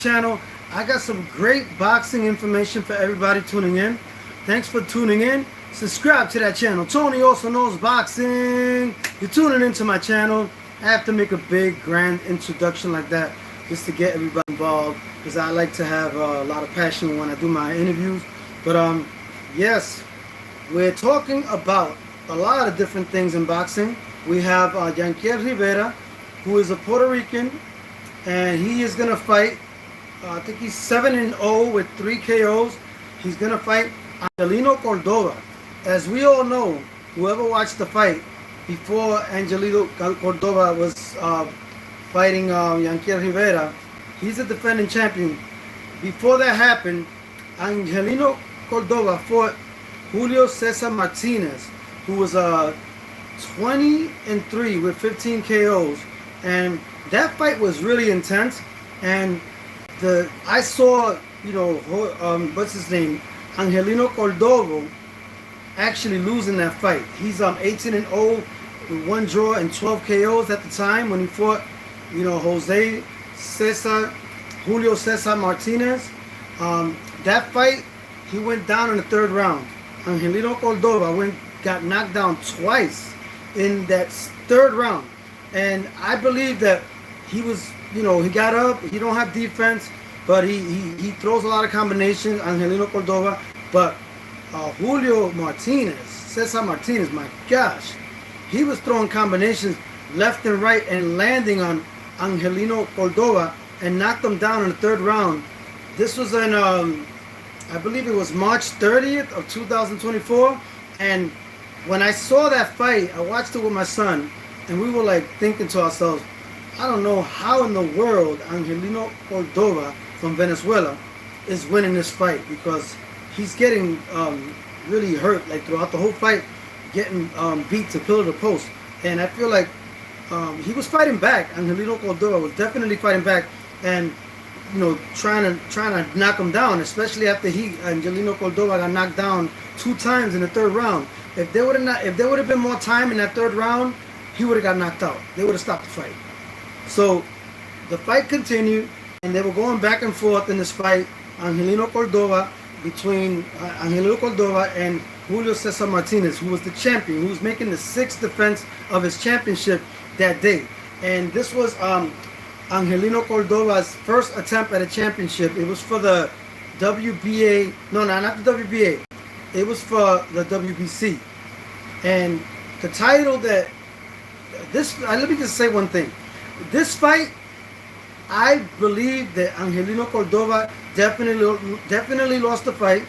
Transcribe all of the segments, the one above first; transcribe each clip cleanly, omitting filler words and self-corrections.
channel. I got some great boxing information for everybody tuning in. Thanks for tuning in. Subscribe to that channel. Tony also knows boxing. You're tuning into my channel. I have to make a big grand introduction like that just to get everybody involved, because I like to have a lot of passion when I do my interviews. But yes, we're talking about a lot of different things in boxing. We have Yanker Rivera, who is a Puerto Rican, and he is gonna fight. I think he's 7-0 with 3 KOs. He's gonna fight Angelino Cordova. As we all know, whoever watched the fight before Angelino Cordova was fighting Yanker Rivera, he's a defending champion. Before that happened, Angelino Cordova fought Julio Cesar Martinez, who was 20-3 with 15 KOs, and that fight was really intense. And I saw, what's his name, Angelino Cordova actually losing that fight. He's 18-0 with 1 draw and 12 KOs at the time when he fought, Julio Cesar Martinez. That fight, he went down in the 3rd round. Angelino Cordova got knocked down twice in that 3rd round. And I believe that he was, he got up, he don't have defense, but he throws a lot of combinations, Angelino Cordova. But Julio Cesar Martinez, my gosh, he was throwing combinations left and right and landing on Angelino Cordova and knocked him down in the 3rd round. This was in, I believe it was March 30th of 2024. And when I saw that fight, I watched it with my son, and we were like thinking to ourselves, I don't know how in the world Angelino Cordova from Venezuela is winning this fight, because he's getting really hurt, like throughout the whole fight, getting beat to pillar to post. And I feel like he was fighting back. Angelino Cordova was definitely fighting back, and trying to knock him down, especially after Angelino Cordova got knocked down 2 times in the 3rd round. If there would have been more time in that 3rd round, he would have got knocked out. They would have stopped the fight. So the fight continued, and they were going back and forth in this fight. Angelino Cordova, between Angelino Cordova and Julio Cesar Martinez, who was the champion, who was making the 6th defense of his championship that day. And this was Angelino Cordova's first attempt at a championship. It was for the WBA. No, not the WBA. It was for the WBC. And the title that let me just say one thing. This fight, I believe that Angelino Cordova definitely lost the fight.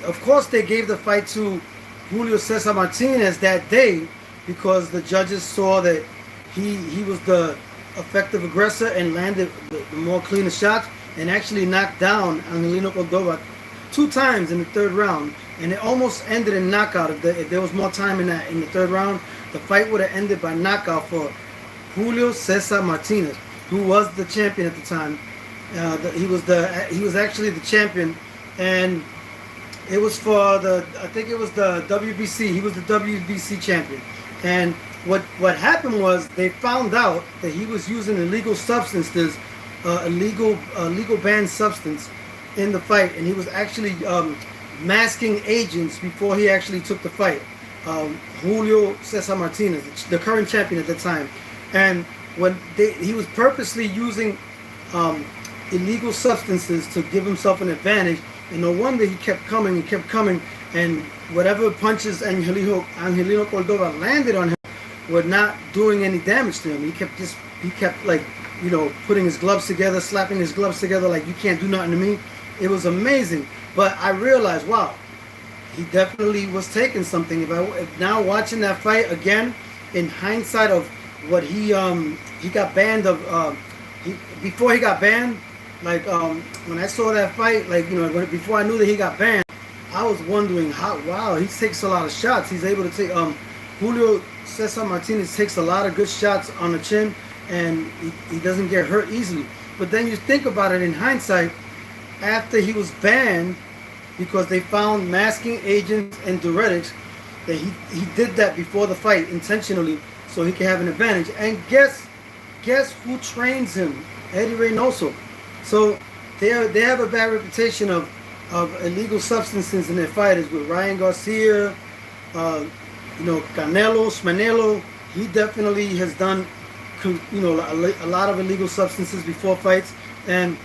Of course, they gave the fight to Julio Cesar Martinez that day, because the judges saw that he was the effective aggressor and landed the more cleaner shots, and actually knocked down Angelino Cordova 2 times in the 3rd round. And it almost ended in knockout. If there was more time in the 3rd round, the fight would have ended by knockout for Julio Cesar Martinez, who was the champion at the time. He was actually the champion, and it was for I think it was the WBC. He was the WBC champion. And what happened was they found out that he was using illegal substances, illegal banned substance in the fight, and he was actually masking agents before he actually took the fight. Julio Cesar Martinez, the current champion at the time. And when he was purposely using illegal substances to give himself an advantage, and no wonder he kept coming, and whatever punches Angelino Cordova landed on him were not doing any damage to him. He kept like, putting his gloves together, slapping his gloves together like, you can't do nothing to me. It was amazing. But I realized, wow, he definitely was taking something. If now watching that fight again, in hindsight of what he got banned of, before he got banned, like when I saw that fight, like before I knew that he got banned, I was wondering wow, he takes a lot of shots. He's able to take Julio Cesar Martinez takes a lot of good shots on the chin, and he doesn't get hurt easily. But then you think about it in hindsight, after he was banned, because they found masking agents and diuretics, that he did that before the fight intentionally so he can have an advantage. And guess who trains him? Eddie Reynoso. So they have a bad reputation of illegal substances in their fighters with Ryan Garcia, Canelo. He definitely has done, a lot of illegal substances before fights, and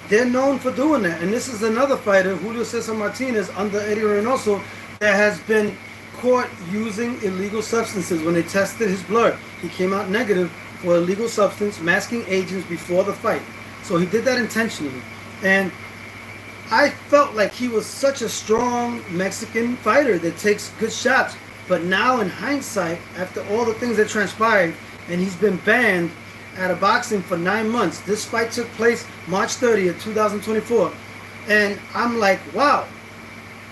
they're known for doing that. And this is another fighter, Julio Cesar Martinez, under Eddie Reynoso, that has been caught using illegal substances. When they tested his blood, he came out negative for illegal substance, masking agents before the fight. So he did that intentionally. And I felt like he was such a strong Mexican fighter that takes good shots. But now in hindsight, after all the things that transpired, and he's been banned out of boxing for 9 months. This fight took place March 30th, 2024. And I'm like, wow,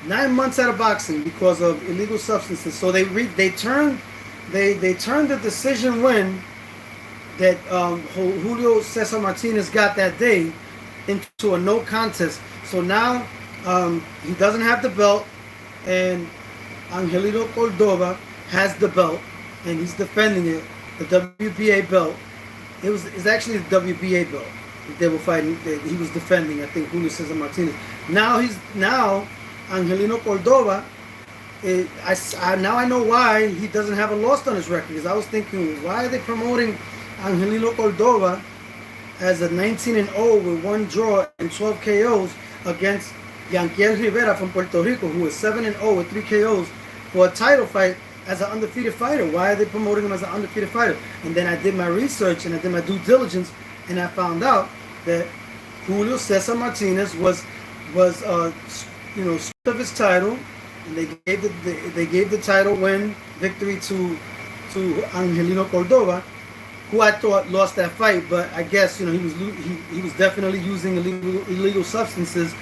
9 months out of boxing because of illegal substances. So they turned the decision win that Julio Cesar Martinez got that day into a no contest. So now he doesn't have the belt, and Angelino Cordova has the belt, and he's defending it, the WBA belt. It's actually the WBA belt that they were fighting. That he was defending, I think, Julio Cesar Martinez. Now Angelino Cordova. Now I know why he doesn't have a loss on his record. Because I was thinking, why are they promoting Angelino Cordova as a 19-0 with 1 draw and 12 KOs against Yanker Rivera from Puerto Rico, who is 7-0 with 3 KOs for a title fight as an undefeated fighter? Why are they promoting him as an undefeated fighter? And then I did my research and I did my due diligence, and I found out that Julio Cesar Martinez was stripped of his title, and they gave the title win victory to Angelino Cordova, who I thought lost that fight, but I guess he was definitely using illegal substances,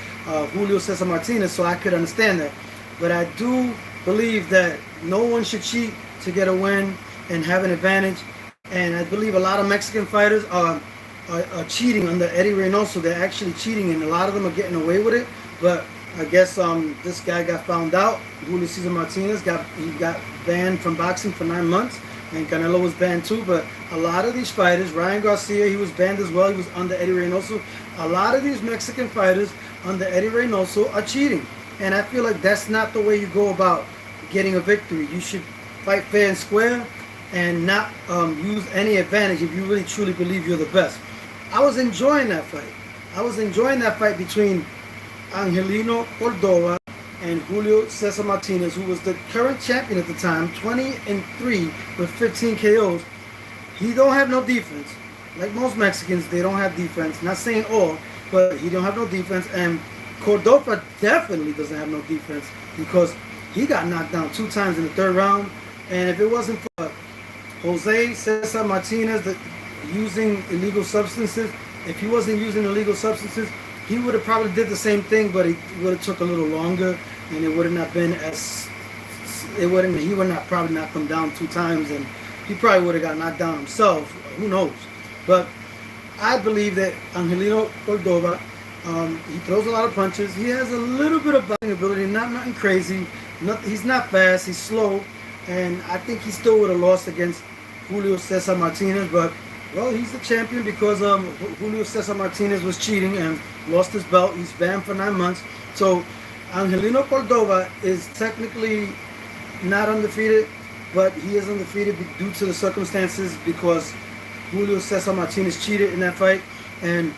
Julio Cesar Martinez, so I could understand that. But I do believe that no one should cheat to get a win and have an advantage, and I believe a lot of Mexican fighters are cheating under Eddie Reynoso. They're actually cheating, and a lot of them are getting away with it. But I guess this guy got found out. Julio Cesar Martinez got banned from boxing for 9 months, and Canelo was banned too. But a lot of these fighters, Ryan Garcia, he was banned as well. He was under Eddie Reynoso. A lot of these Mexican fighters under Eddie Reynoso are cheating, and I feel like that's not the way you go about getting a victory. You should fight fair and square and not use any advantage if you really truly believe you're the best. I was enjoying that fight. I was enjoying that fight between Angelino Cordova and Julio Cesar Martinez, who was the current champion at the time, 20-3 with 15 KOs. He don't have no defense. Like most Mexicans, they don't have defense. Not saying all, but he don't have no defense. And Cordova definitely doesn't have no defense because he got knocked down 2 times in the 3rd round. And if it wasn't for Jose Cesar Martinez using illegal substances, if he wasn't using illegal substances, he would have probably did the same thing, but he would have took a little longer, and it would have not been as, he would not probably knocked him down 2 times, and he probably would have got knocked down himself. Who knows? But I believe that Angelino Cordova, he throws a lot of punches. He has a little bit of boxing ability, nothing crazy. He's not fast. He's slow, and I think he still would have lost against Julio Cesar Martinez. But well, he's the champion because Julio Cesar Martinez was cheating and lost his belt. He's banned for 9 months. So Angelino Cordova is technically not undefeated, but he is undefeated due to the circumstances because Julio Cesar Martinez cheated in that fight. And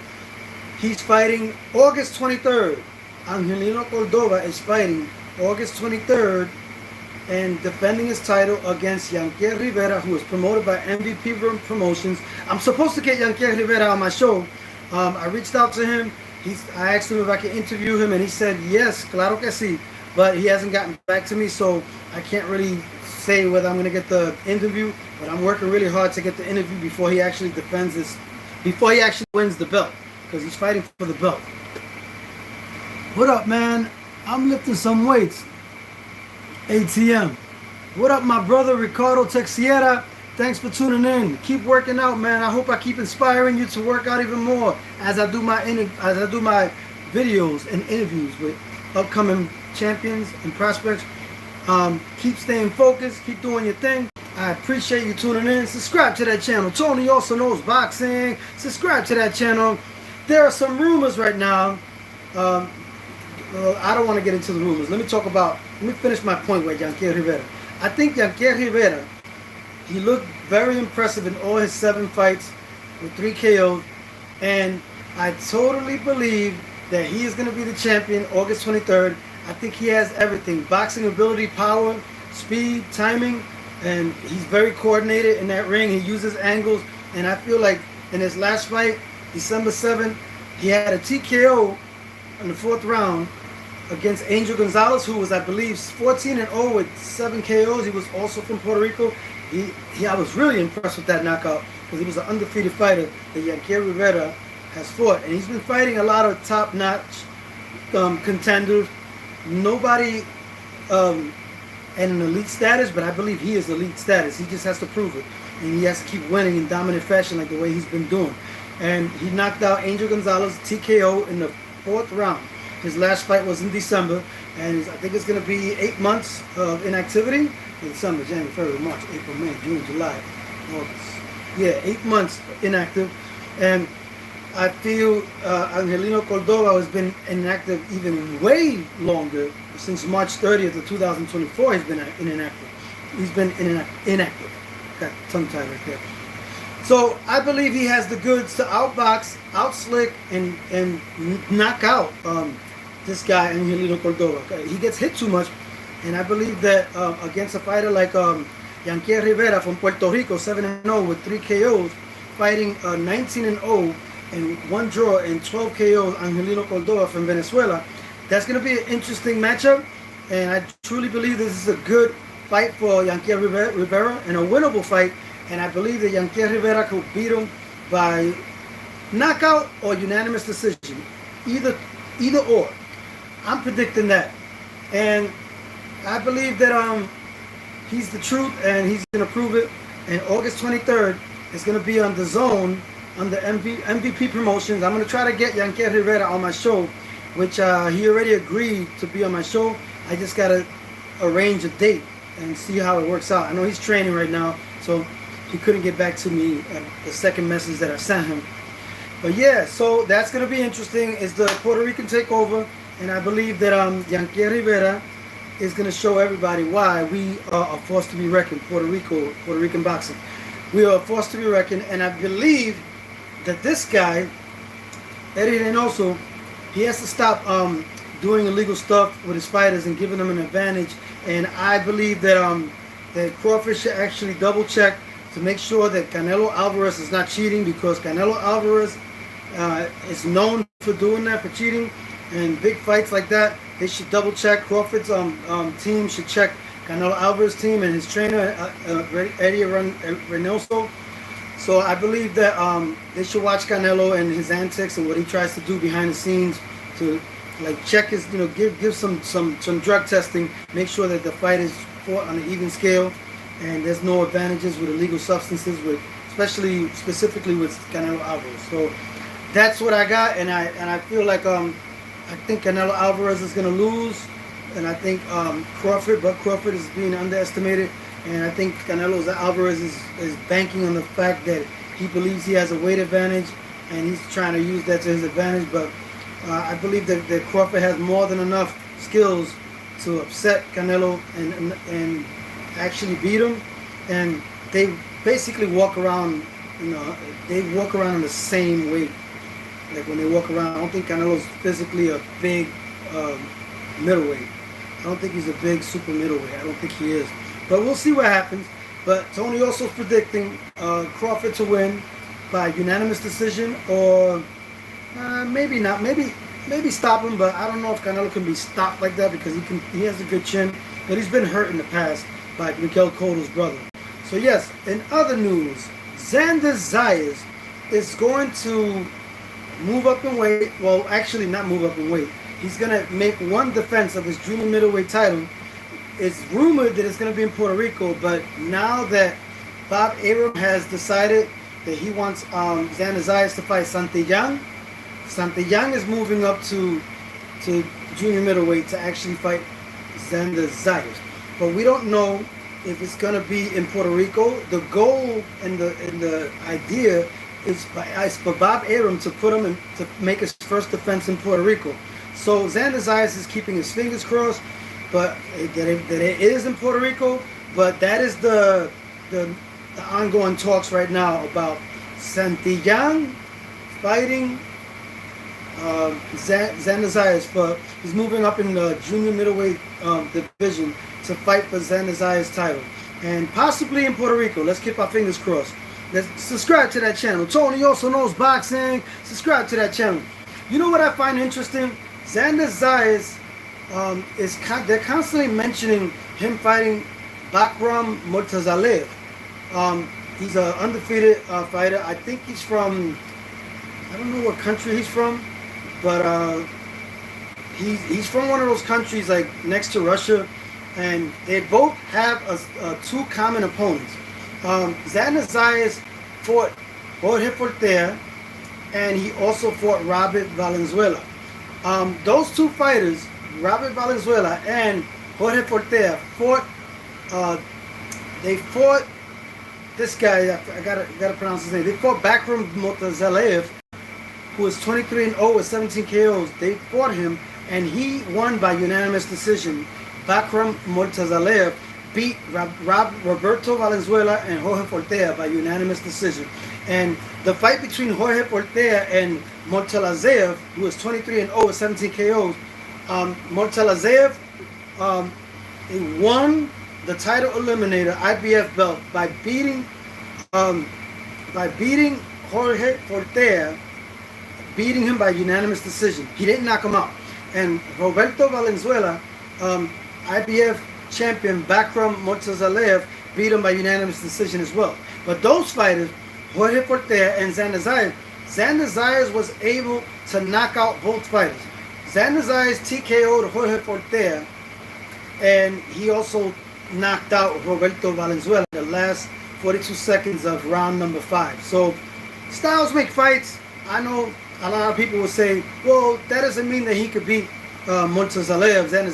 he's fighting August 23rd. Angelino Cordova is fighting August 23rd and defending his title against Yanker Rivera, who is promoted by MVP Promotions. I'm supposed to get Yanker Rivera on my show. I reached out to him. I asked him if I could interview him, and he said, yes, claro que sí. But he hasn't gotten back to me, so I can't really say whether I'm going to get the interview. But I'm working really hard to get the interview before he actually before he actually wins the belt, because he's fighting for the belt. What up, man? I'm lifting some weights. ATM. What up, my brother Ricardo Texiera? Thanks for tuning in. Keep working out, man. I hope I keep inspiring you to work out even more as I do my videos and interviews with upcoming champions and prospects. Keep staying focused. Keep doing your thing. I appreciate you tuning in. Subscribe to that channel. Tony also knows boxing. Subscribe to that channel. there are some rumors right now. Um, I don't want to get into the rumors. Let me finish my point with Yanker Rivera. I think Yanker Rivera, he looked very impressive in all his 7 fights with 3 KOs. And I totally believe that he is going to be the champion August 23rd. I think he has everything. Boxing ability, power, speed, timing. And he's very coordinated in that ring. He uses angles. And I feel like in his last fight, December 7th, he had a TKO in the 4th round against Angel Gonzalez, who was, I believe, 14-0 with 7 KOs. He was also from Puerto Rico. I was really impressed with that knockout because he was an undefeated fighter that Yanker Rivera has fought. And he's been fighting a lot of top-notch contenders. Nobody in an elite status, but I believe he is elite status. He just has to prove it. And he has to keep winning in dominant fashion like the way he's been doing. And he knocked out Angel Gonzalez TKO in the 4th round. His last fight was in December, and I think it's going to be 8 months of inactivity. December, January, February, March, April, May, June, July, August. Yeah, 8 months inactive. And I feel Angelino Cordova has been inactive even way longer. Since March 30th of 2024, he's been inactive. He's been inactive. Got tongue-tied right there. So I believe he has the goods to outbox, outslick, and knock out this guy, Angelino Cordova. He gets hit too much, and I believe that against a fighter like Yanker Rivera from Puerto Rico, 7-0 with 3 KOs, fighting 19-0 and 1 draw and 12 KOs, Angelino Cordova from Venezuela, that's going to be an interesting matchup, and I truly believe this is a good fight for Yanker Rivera and a winnable fight. And I believe that Yanker Rivera could beat him by knockout or unanimous decision. Either or. I'm predicting that. And I believe that he's the truth and he's going to prove it. And August 23rd is going to be on the Zone, on the MVP Promotions. I'm going to try to get Yanker Rivera on my show, which he already agreed to be on my show. I just got to arrange a date and see how it works out. I know he's training right now, so he couldn't get back to me at the second message that I sent him. But yeah, so that's going to be interesting. It's the Puerto Rican takeover, and I believe that Yanker Rivera is going to show everybody why we are a force to be reckoned. Puerto Rican boxing. We are a force to be reckoned, and I believe that this guy, Eddie Reynoso, he has to stop doing illegal stuff with his fighters and giving them an advantage. And I believe that that Crawford should actually double check to make sure that Canelo Alvarez is not cheating, because Canelo Alvarez is known for doing that, for cheating. And big fights like that, they should double check. Crawford's team should check Canelo Alvarez's team and his trainer, Eddie Reynoso. So I believe that they should watch Canelo and his antics and what he tries to do behind the scenes to like check his, give some drug testing, make sure that the fight is fought on an even scale, and there's no advantages with illegal substances, specifically with Canelo Alvarez. So that's what I got, and I feel like I think Canelo Alvarez is going to lose, and I think Crawford is being underestimated, and I think Canelo Alvarez is banking on the fact that he believes he has a weight advantage, and he's trying to use that to his advantage. But I believe that Crawford has more than enough skills to upset Canelo and actually beat him. And they basically walk around, they walk around in the same weight. Like when they walk around, I don't think Canelo's physically a big middleweight. I don't think he's a big super middleweight. I don't think he is. But we'll see what happens. But Tony also is predicting Crawford to win by unanimous decision, or maybe not. Maybe stop him, but I don't know if Canelo can be stopped like that, because he has a good chin, but he's been hurt in the past by Miguel Cotto's brother. So yes, in other news, Xander Zayas is going to move up in weight. Well, actually not move up in weight. He's going to make one defense of his junior middleweight title. It's rumored that it's going to be in Puerto Rico, but now that Bob Arum has decided that he wants Xander Zayas to fight Santillán is moving up to junior middleweight to actually fight Xander Zayas. But we don't know if it's going to be in Puerto Rico. The goal and the idea is for Bob Arum to put him in, to make his first defense in Puerto Rico. So Xander Zayas is keeping his fingers crossed, but that it is in Puerto Rico. But that is the ongoing talks right now about Santillán fighting Xander Zayas. He's moving up in the junior middleweight division to fight for Xander Zayas' title, and possibly in Puerto Rico. Let's keep our fingers crossed. Let's subscribe to that channel. Tony also knows boxing. Subscribe to that channel. You know what I find interesting? Xander Zayas they're constantly mentioning him fighting Bakram Murtazalev. He's an undefeated fighter. I think he's from, I don't know what country he's from, but he's from one of those countries like next to Russia, and they both have two common opponents. Xander Zayas fought Jorge Porter, and he also fought Robert Valenzuela. Those two fighters, Robert Valenzuela and Jorge Porter, they fought this guy. I gotta pronounce his name. They fought Bakram Murtazalev, who is 23-0 with 17 KOs. They fought him, and he won by unanimous decision. Bakram Murtazalev beat Roberto Valenzuela and Jorge Porter by unanimous decision. And the fight between Jorge Porter and Murtazalev, who is 23-0 with 17 KOs, Murtazalev he won the title eliminator IBF belt by beating Jorge Porter, beating him by unanimous decision. He didn't knock him out. And Roberto Valenzuela, IBF champion Bakram Murtazalev, beat him by unanimous decision as well. But those fighters, Jorge Porter and Xander Zayas was able to knock out both fighters. Xander Zayas TKO'd Jorge Porter, and he also knocked out Roberto Valenzuela in the last 42 seconds of round number 5. So styles make fights. I know a lot of people will say, well, that doesn't mean that he could beat Murtazalev, Xander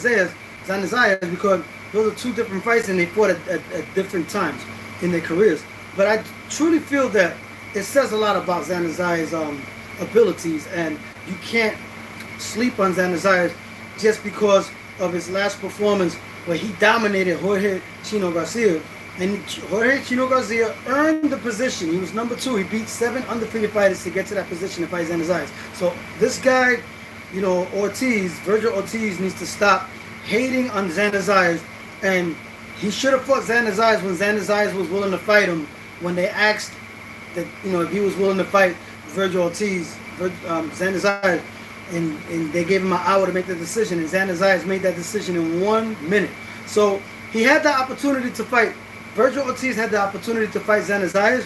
Zayas, because those are two different fights and they fought at different times in their careers. But I truly feel that it says a lot about Xander Zayas' abilities, and you can't sleep on Xander Zayas just because of his last performance where he dominated Jorge Chino Garcia. And Jorge Chino Garcia earned the position. He was number 2. He beat 7 undefeated fighters to get to that position to fight Xander Zayas. So this guy, Virgil Ortiz needs to stop hating on Xander Zayas. And he should have fought Xander Zayas when Xander Zayas was willing to fight him. When they asked that, if he was willing to fight Virgil Ortiz, Xander Zayas, and they gave him an hour to make the decision, and Xander Zayas made that decision in 1 minute. So he had the opportunity to fight. Virgil Ortiz had the opportunity to fight Xander Zayas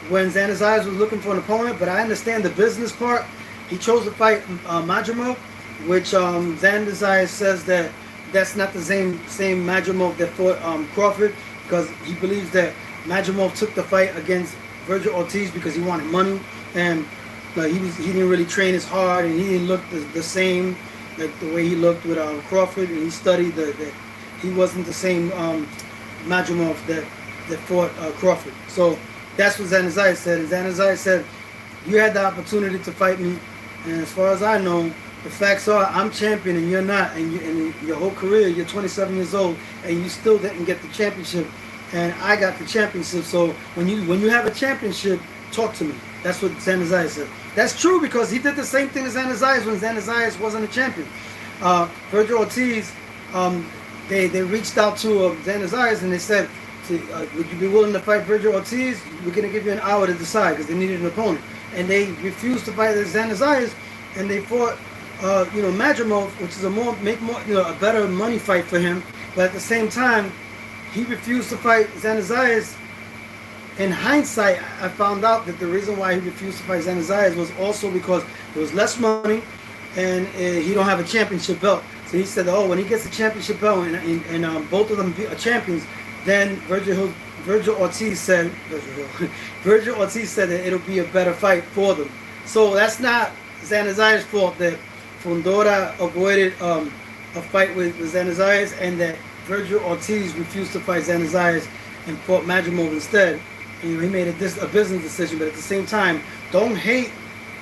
when Xander Zayas was looking for an opponent, but I understand the business part. He chose to fight Madrimov, which Xander Zayas says that that's not the same Madrimov that fought Crawford, because he believes that Madrimov took the fight against Virgil Ortiz because he wanted money, and he didn't really train as hard, and he didn't look the same like the way he looked with Crawford, and he studied that he wasn't the same Madrimov that fought Crawford. So that's what Xander Zayas said. And Xander Zayas said, you had the opportunity to fight me, and as far as I know, the facts are I'm champion and you're not, and in your whole career you're 27 years old and you still didn't get the championship, and I got the championship. So when you have a championship, talk to me. That's what Xander Zayas said. That's true, because he did the same thing as Xander Zayas when Xander Zayas wasn't a champion. Virgil Ortiz, they reached out to Xander Zayas and they said, would you be willing to fight Virgil Ortiz? We're going to give you an hour to decide, because they needed an opponent. And they refused to fight Xander Zayas, and they fought Madrimov, which is a better money fight for him. But at the same time, he refused to fight Xander Zayas. In hindsight, I found out that the reason why he refused to fight Xander Zayas was also because there was less money, and he don't have a championship belt. So he said, when he gets the championship belt and both of them are champions, then Virgil Ortiz said that it'll be a better fight for them. So that's not Xander Zayas' fault that Fundora avoided a fight with Xander Zayas, and that Virgil Ortiz refused to fight Xander Zayas and fought Madrimov instead. You know, he made a business decision, but at the same time, don't hate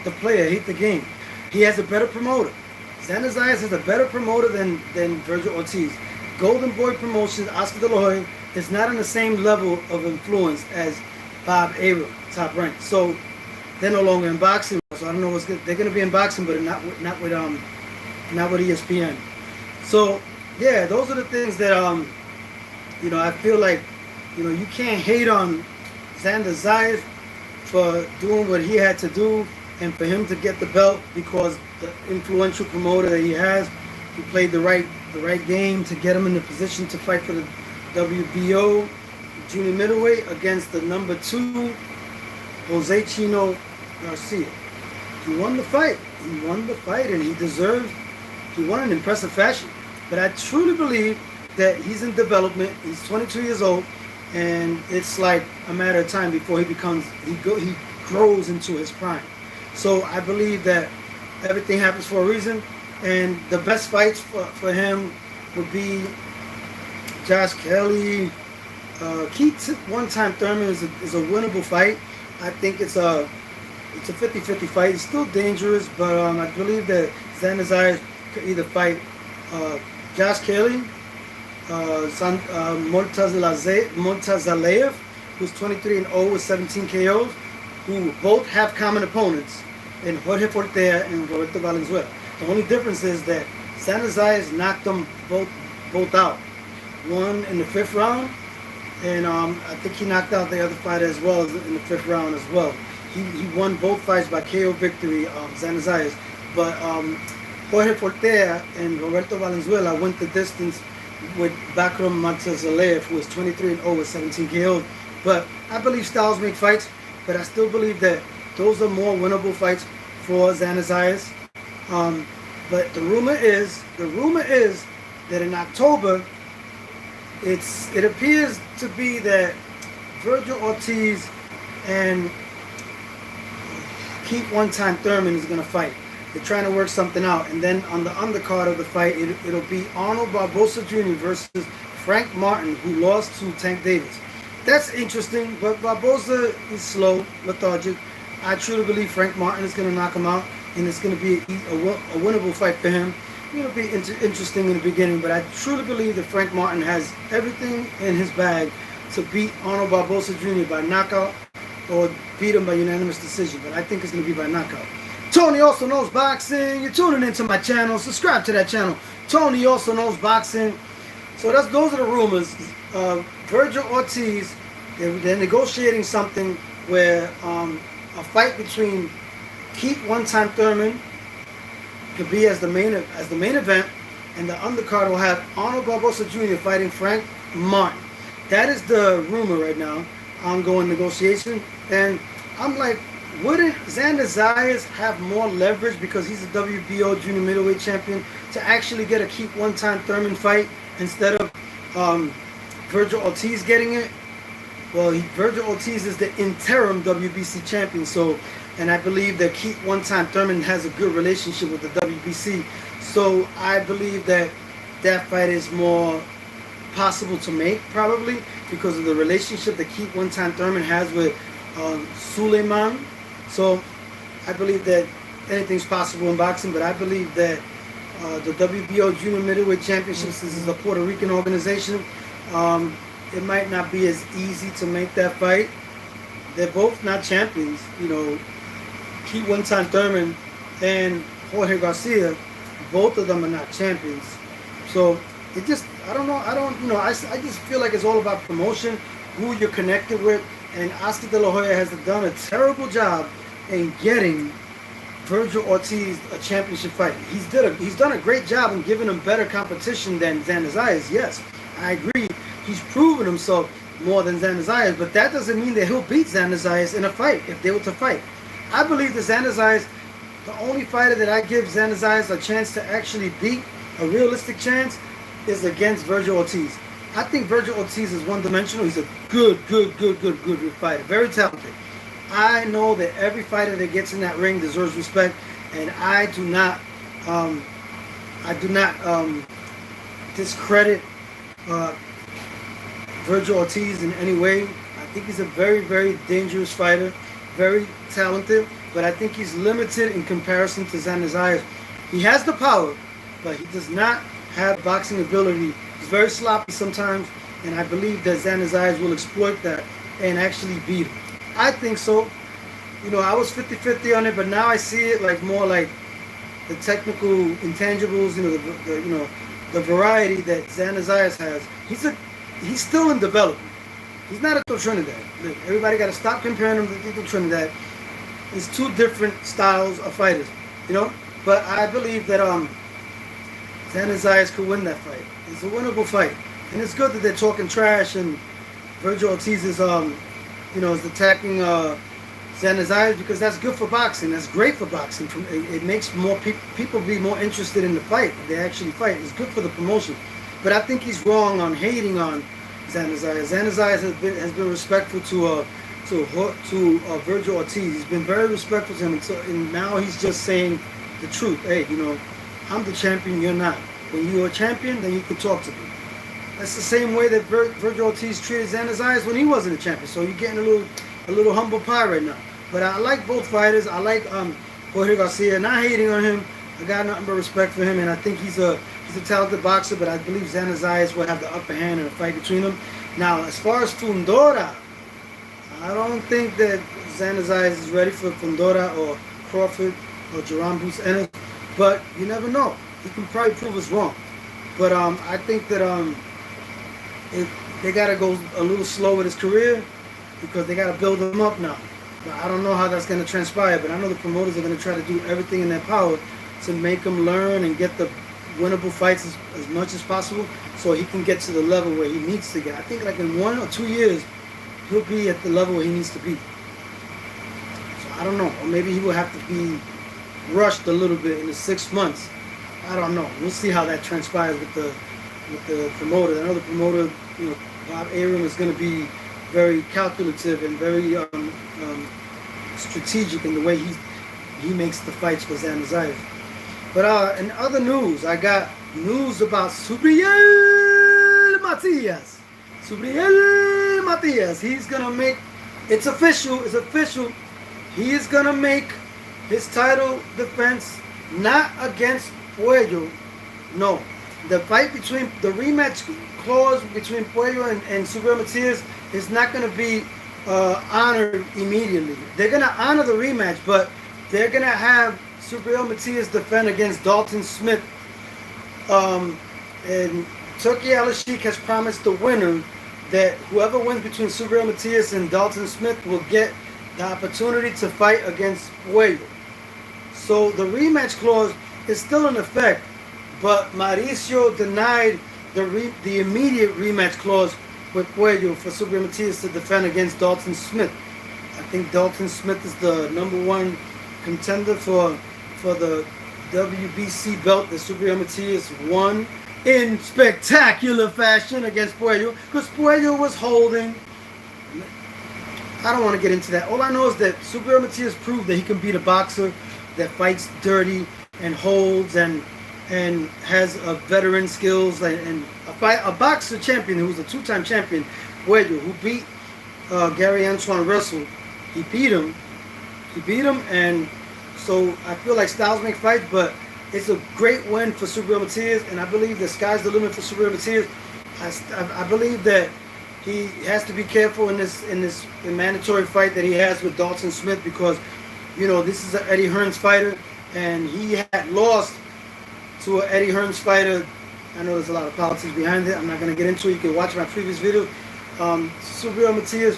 the player, hate the game. He has a better promoter. Xander Zayas is a better promoter than Virgil Ortiz. Golden Boy Promotions, Oscar De La Hoya, is not on the same level of influence as Bob Arum, Top Rank. So they're no longer in boxing. So I don't know what's good. They're going to be in boxing, but not with ESPN. So yeah, those are the things that you know, I feel like, you know, you can't hate on Xander Zayas for doing what he had to do and for him to get the belt, because the influential promoter that he has, he played the right game to get him in the position to fight for the WBO junior middleweight against the number 2 Jose Chino Garcia. He won the fight. He won the fight, and he won in impressive fashion. But I truly believe that he's in development. He's 22 years old, and it's like a matter of time before he grows into his prime. So I believe that everything happens for a reason, and the best fights for him would be Josh Kelly. Keith one-time Thurman is a winnable fight. I think it's a 50-50 fight. It's still dangerous, but I believe that Xander Zayas could either fight Josh Kelly, Mortazalev, who's 23-0 with 17 KOs, who both have common opponents in Jorge Fortea and Roberto Valenzuela. The only difference is that Xander Zayas knocked them both out. One in the 5th round, and I think he knocked out the other fighter as well in the 5th round as well. He won both fights by KO victory, Xander Zayas. But Jorge Fortea and Roberto Valenzuela went the distance with Bakram Matazalev, who is 23-0 with 17 KOs. But I believe styles make fights, but I still believe that those are more winnable fights for Xander Zayas. But the rumor is that in October, it appears to be that Virgil Ortiz and Keith one-time Thurman is going to fight. They're trying to work something out. And then on the undercard of the fight, it'll be Arnold Barbosa Jr. versus Frank Martin, who lost to Tank Davis. That's interesting, but Barbosa is slow, lethargic. I truly believe Frank Martin is going to knock him out, and it's going to be a winnable fight for him. It'll be interesting in the beginning, but I truly believe that Frank Martin has everything in his bag to beat Arnold Barbosa Jr. by knockout or beat him by unanimous decision, but I think it's going to be by knockout. Tony Also Knows Boxing. You're tuning into my channel. Subscribe to that channel. Tony Also Knows Boxing. So those are the rumors. Virgil Ortiz, they're negotiating something where a fight between Keith one-time Thurman could be as the main event, and the undercard will have Arnold Barbosa Jr. fighting Frank Martin. That is the rumor right now. Ongoing negotiation, and I'm like, wouldn't Xander Zayas have more leverage because he's a WBO junior middleweight champion to actually get a Keith one-time Thurman fight instead of Virgil Ortiz getting it? Well, Virgil Ortiz is the interim WBC champion, so, and I believe that Keith one-time Thurman has a good relationship with the WBC, so I believe that fight is more possible to make, probably because of the relationship that Keith one-time Thurman has with Suleiman. So I believe that anything's possible in boxing, but I believe that the WBO Junior Middleweight Championships, this is a Puerto Rican organization. It might not be as easy to make that fight. They're both not champions. You know, Keith one-time Thurman and Jorge Garcia, both of them are not champions. So it just, I don't know, I just feel like it's all about promotion, who you're connected with, and Oscar De La Hoya has done a terrible job in getting Virgil Ortiz a championship fight. He's done a great job in giving him better competition than Xander Zayas. Yes, I agree. He's proven himself more than Xander Zayas, but that doesn't mean that he'll beat Xander Zayas in a fight if they were to fight. I believe that Xander Zayas, the only fighter that I give Xander Zayas a chance to actually beat, a realistic chance, is against Virgil Ortiz. I think Virgil Ortiz is one-dimensional. He's a good fighter, very talented. I know that every fighter that gets in that ring deserves respect, and I do not discredit Virgil Ortiz in any way. I think he's a very, very dangerous fighter, very talented, but I think he's limited in comparison to Xander Zayas. He has the power, but he does not have boxing ability. He's very sloppy sometimes, and I believe that Xander Zayas will exploit that and actually beat him. I think so. I was 50-50 on it, but now I see it like more like the technical intangibles, the variety that Xander Zayas has. He's still in development. He's not a Tito Trinidad. Everybody got to stop comparing him to Tito Trinidad. It's two different styles of fighters, But I believe that Xander Zayas could win that fight. It's a winnable fight, and it's good that they're talking trash and Virgil Ortiz is is attacking Xander Zayas, because that's good for boxing. That's great for boxing. It makes more people be more interested in the fight. They actually fight. It's good for the promotion. But I think he's wrong on hating on Xander Zayas. Xander Zayas has been respectful to Virgil Ortiz. He's been very respectful to him, and now he's just saying the truth. Hey, I'm the champion. You're not. When you're a champion, then you can talk to me. That's the same way that Virgil Ortiz treated Xander Zayas when he wasn't a champion. So you're getting a little humble pie right now. But I like both fighters. I like Jorge Garcia. Not hating on him. I got nothing but respect for him, and I think he's a talented boxer. But I believe Xander Zayas will have the upper hand in a fight between them. Now, as far as Fundora, I don't think that Xander Zayas is ready for Fundora or Crawford or Jerome Bruce Ennis. But you never know. He can probably prove us wrong. But I think that they got to go a little slow with his career, because they got to build him up now. But I don't know how that's going to transpire, but I know the promoters are going to try to do everything in their power to make him learn and get the winnable fights as much as possible, so he can get to the level where he needs to get. I think like in 1 or 2 years, he'll be at the level where he needs to be. So I don't know. Or maybe he will have to be rushed a little bit in the 6 months. I don't know. We'll see how that transpires with the promoter. I know the promoter, Bob Arum, is going to be very calculative and very strategic in the way he makes the fights for Xander Zayas. But in other news, I got news about Subriel Matias. Subriel Matias. He's going to make, it's official. He is going to make his title defense not against Puello. No. The rematch clause between Puello and Subriel Matias is not going to be honored immediately. They're going to honor the rematch, but they're going to have Subriel Matias defend against Dalton Smith. And Turki Al-Sheikh has promised the winner that whoever wins between Subriel Matias and Dalton Smith will get the opportunity to fight against Puello. So the rematch clause is still in effect, but Mauricio denied the immediate rematch clause with Puello for Subriel Matias to defend against Dalton Smith. I think Dalton Smith is the #1 contender for the WBC belt that Subriel Matias won in spectacular fashion against Puello, because Puello was holding. I don't want to get into that. All I know is that Subriel Matias proved that he can beat a boxer that fights dirty and holds and has a veteran skills and a boxer champion who's a 2-time champion, Puello, who beat Gary Antoine Russell. He beat him, and so I feel like styles make fights, but it's a great win for Subriel Matias, and I believe the sky's the limit for Subriel Matias. I believe that he has to be careful in this mandatory fight that he has with Dalton Smith, because this is an Eddie Hearns fighter, and he had lost to an Eddie Hearns fighter. I know there's a lot of politics behind it. I'm not going to get into it. You can watch my previous video. Subriel Matias,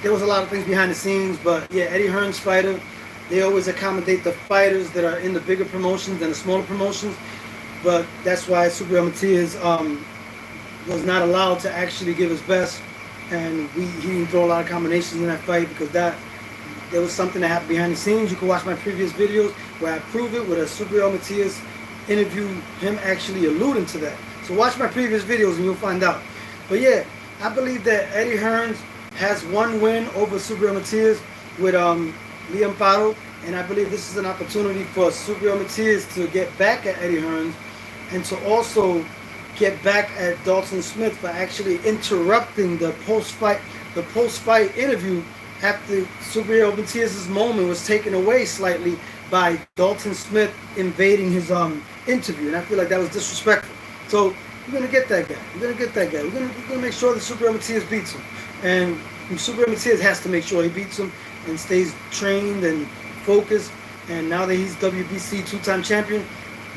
there was a lot of things behind the scenes, but yeah, Eddie Hearns fighter. They always accommodate the fighters that are in the bigger promotions and the smaller promotions, but that's why Subriel Matias was not allowed to actually give his best, and he didn't throw a lot of combinations in that fight, because there was something that happened behind the scenes. You can watch my previous videos where I prove it with a Subriel Matias interview, him actually alluding to that. So watch my previous videos and you'll find out. But yeah, I believe that Eddie Hearns has one win over Subriel Matias with Liam Paro, and I believe this is an opportunity for Subriel Matias to get back at Eddie Hearns and to also get back at Dalton Smith for actually interrupting the post-fight interview after Subriel Matias' moment was taken away slightly by Dalton Smith invading his interview, and I feel like that was disrespectful. So we're gonna get that guy. We're gonna make sure that Subriel Matias beats him, and Subriel Matias has to make sure he beats him and stays trained and focused. And now that he's WBC two-time champion,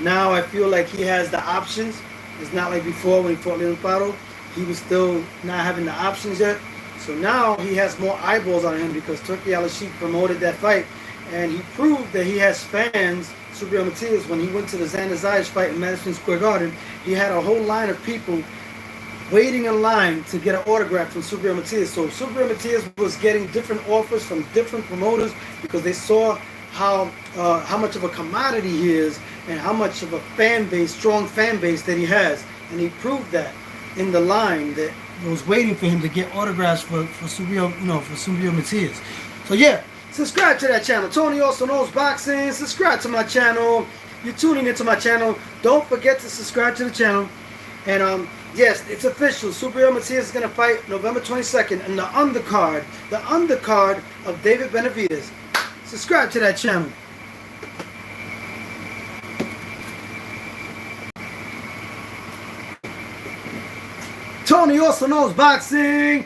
now I feel like he has the options. It's not like before when he fought Leon Paro. He was still not having the options yet. So now he has more eyeballs on him because Turki Al-Sheikh promoted that fight. And he proved that he has fans. Subriel Matias, when he went to the Xander Zayas fight in Madison Square Garden, he had a whole line of people waiting in line to get an autograph from Subriel Matias. So Subriel Matias was getting different offers from different promoters because they saw how much of a commodity he is and how much of a fan base, strong fan base that he has. And he proved that in the line that was waiting for him to get autographs for Subriel, for Subriel Matias. So yeah, subscribe to that channel. Tony also knows boxing. Subscribe to my channel. You're tuning into my channel. Don't forget to subscribe to the channel. And yes, it's official. Subriel Matias is gonna fight November 22nd in the undercard of David Benavidez. Subscribe to that channel. Tony also knows boxing.